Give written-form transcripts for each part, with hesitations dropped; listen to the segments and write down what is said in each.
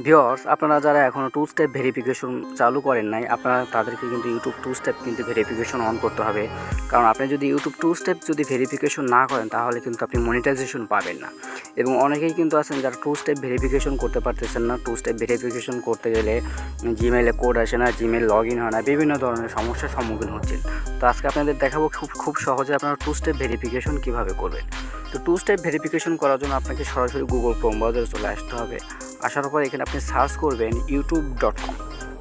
Viewers, আপনারা যারা এখনও টু স্টেপ ভেরিফিকেশন চালু করেন নাই, আপনারা তাদেরকে কিন্তু ইউটিউব টু স্টেপ কিন্তু ভেরিফিকেশন অন করতে হবে। কারণ আপনি যদি ইউটিউব টু স্টেপ যদি ভেরিফিকেশন না করেন তাহলে কিন্তু আপনি মনিটাইজেশন পাবেন না। এবং অনেকেই কিন্তু আছেন যারা টু স্টেপ ভেরিফিকেশন করতে পারতেছেন না। টু স্টেপ ভেরিফিকেশন করতে গেলে জিমেইলে কোড আসে না, জিমেইল লগ ইন হয় না, বিভিন্ন ধরনের সমস্যার সম্মুখীন হচ্ছেন। তো আজকে আপনাদের দেখাবো খুব সহজে আপনারা টু স্টেপ ভেরিফিকেশন কীভাবে করবেন। তো টু স্টেপ ভেরিফিকেশন করার জন্য আপনাকে সরাসরি গুগল ক্রোম ব্রাউজারে চলে আসতে হবে। আসার পর এখানে আপনি সার্চ করবেন youtube.com।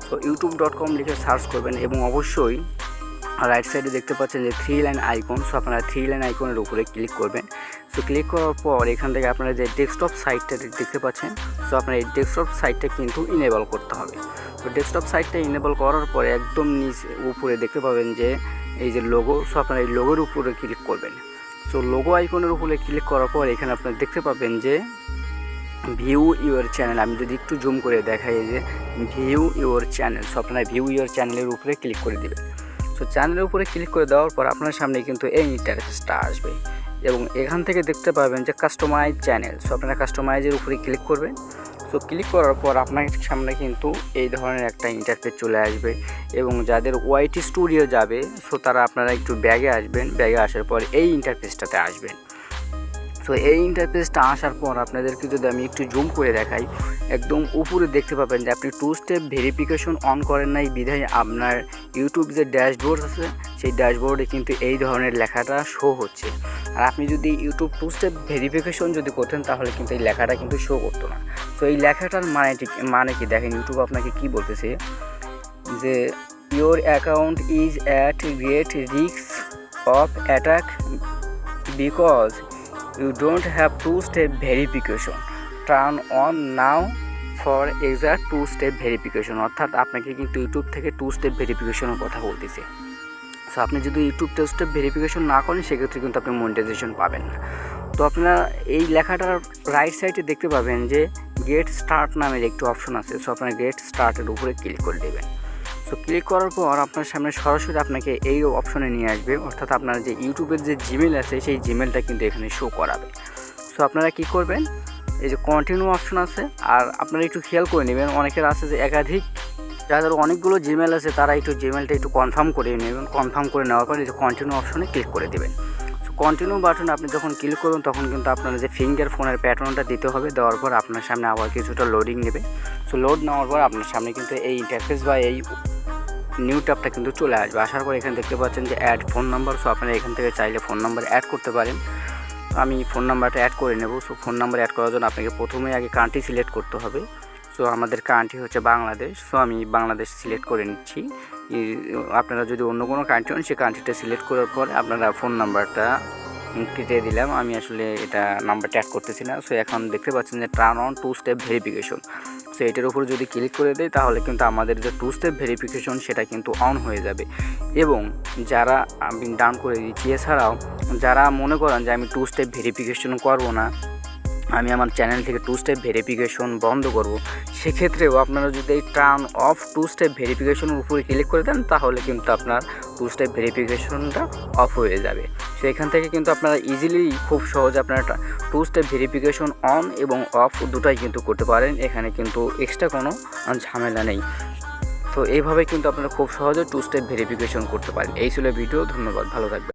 তো youtube.com লিখে সার্চ করবেন এবং অবশ্যই রাইট সাইডে দেখতে পাচ্ছেন যে 3 লাইন আইকন। সো আপনারা 3 লাইন আইকনের উপরে ক্লিক করবেন। সো ক্লিক করার পর এখান থেকে আপনারা যে ডেস্কটপ সাইটটা দেখতে পাচ্ছেন, সো আপনার এই ডেস্কটপ সাইটটা কিন্তু ইনেবল করতে হবে। তো ডেস্কটপ সাইটটা ইনেবল করার পরে একদম নিচে উপরে দেখতে পাবেন যে এই যে লোগো। সো আপনারা এই লোগোর উপরে ক্লিক করবেন। সো লোগো আইকনের উপরে ক্লিক করার পর এখানে আপনারা দেখতে পাবেন যে ভিউ ইউর চ্যানেল। আমি যদি একটু জুম করে দেখাই যে ভিউ ইউর চ্যানেল। সো আপনারা ভিউ ইউর চ্যানেলের উপরে ক্লিক করে দেবেন। সো চ্যানেলের উপরে ক্লিক করে দেওয়ার পর আপনার সামনে কিন্তু এই ইন্টারফেসটা আসবে এবং এখান থেকে দেখতে পাবেন যে কাস্টমাইজ চ্যানেল। সো আপনারা কাস্টমাইজের উপরে ক্লিক করবেন। সো ক্লিক করার পর আপনার সামনে কিন্তু এই ধরনের একটা ইন্টারফেস চলে আসবে এবং যাদের ওয়াইটি স্টুডিও যাবে সো তারা আপনারা একটু ব্যাগে আসবেন। ব্যাগে আসার পর এই ইন্টারফেসটাতে আসবেন। সো এই ইন্টারফেসটা আসার পর আপনাদেরকে যদি আমি একটু জুম করে দেখাই, একদম উপরে দেখতে পাবেন যে আপনি টু স্টেপ ভেরিফিকেশন অন করেন নাই বিধায় আপনার ইউটিউব যে ড্যাশবোর্ড আছে সেই ড্যাশবোর্ডে কিন্তু এই ধরনের লেখাটা শো হচ্ছে। আর আপনি যদি ইউটিউব টু স্টেপ ভেরিফিকেশন যদি করতেন তাহলে কিন্তু এই লেখাটা কিন্তু শো করতো না। তো এই লেখাটার মানে কি দেখেন, ইউটিউব আপনাকে কি বলতেছে যে your account is at great risk of attack because you don't have two-step verification, turn on now for exact two-step verification। অর্থাৎ আপনাকে কিন্তু ইউটিউব থেকে টু স্টেপ ভেরিফিকেশনের কথা বলতেছে। সো আপনি যদি ইউটিউব টু স্টেপ ভেরিফিকেশন না করেন সেক্ষেত্রে কিন্তু আপনি মনিটাইজেশন পাবেন না। তো আপনারা এই লেখাটার রাইট সাইডে দেখতে পাবেন যে গেট স্টার্ট নামের একটি অপশন আছে। সো আপনারা গেট স্টার্টের উপরে ক্লিক করে দেবেন। সো ক্লিক করার পর আপনার সামনে সরাসরি আপনাকে এই অপশনে নিয়ে আসবে, অর্থাৎ আপনার যে ইউটিউবের যে জিমেল আছে সেই জিমেলটা কিন্তু এখানে শো করাবে। সো আপনারা কি করবেন, এই যে কন্টিনিউ অপশন আছে, আর আপনারা একটু খেয়াল করে নেবেন অনেকের আছে যে একাধিক, যাদের অনেকগুলো জিমেল আছে তারা একটু জিমেলটা একটু কনফার্ম করে নেবেন। কনফার্ম করে নেওয়ার পর এই যে কন্টিনিউ অপশনে ক্লিক করে দেবেন। সো কন্টিনিউ বাটনে আপনি যখন ক্লিক করবেন তখন কিন্তু আপনার যে ফিঙ্গার ফোনের প্যাটার্নটা দিতে হবে। দেওয়ার পর আপনার সামনে আবার কিছুটা লোডিং নেবে। সো লোড নেওয়ার পর আপনার সামনে কিন্তু এই ইন্টারফেস বা এই নিউ ট্যাবটা কিন্তু চলে আসবে। আসার পর এখানে দেখতে পাচ্ছেন যে অ্যাড ফোন নাম্বার। সো আপনারা এখান থেকে চাইলে ফোন নাম্বার অ্যাড করতে পারেন। আমি ফোন নাম্বারটা অ্যাড করে নেব। সো ফোন নাম্বার অ্যাড করার জন্য আপনাকে প্রথমে আগে কান্ট্রি সিলেক্ট করতে হবে। সো আমাদের কান্ট্রি হচ্ছে বাংলাদেশ। সো আমি বাংলাদেশ সিলেক্ট করে নিচ্ছি। আপনারা যদি অন্য কোনো কান্ট্রি হন সেই কান্ট্রিটা সিলেক্ট করার পর আপনারা ফোন নাম্বারটা দিয়ে দিলাম। আমি আসলে এটা নাম্বারটা অ্যাড করতেছি না। সো এখন দেখতে পাচ্ছেন যে turn on two step verification. So এটার উপর যদি ক্লিক করে দেয় তাহলে কিন্তু আমাদের যে টু স্টেপ ভেরিফিকেশন সেটা কিন্তু অন হয়ে যাবে। এবং যারা আমি ডান করে দিচ্ছি, এছাড়াও যারা মনে করেন যে আমি টু স্টেপ ভেরিফিকেশন করব না, আমি আমার চ্যানেল থেকে টু স্টেপ ভেরিফিকেশন বন্ধ করব, সেক্ষেত্রেও আপনারা যদি এই টার্ন অফ টু স্টেপ ভেরিফিকেশনের উপরে ক্লিক করে দেন তাহলে কিন্তু আপনার টু স্টেপ ভেরিফিকেশনটা অফ হয়ে যাবে। সো এখান থেকে কিন্তু আপনারা ইজিলি খুব সহজে আপনারা টু স্টেপ ভেরিফিকেশন অন এবং অফ দুটাই কিন্তু করতে পারেন। এখানে কিন্তু এক্সট্রা কোনো ঝামেলা নেই। তো এইভাবে কিন্তু আপনারা খুব সহজে টু স্টেপ ভেরিফিকেশন করতে পারেন। এই ছিল ভিডিও। ধন্যবাদ, ভালো থাকবেন।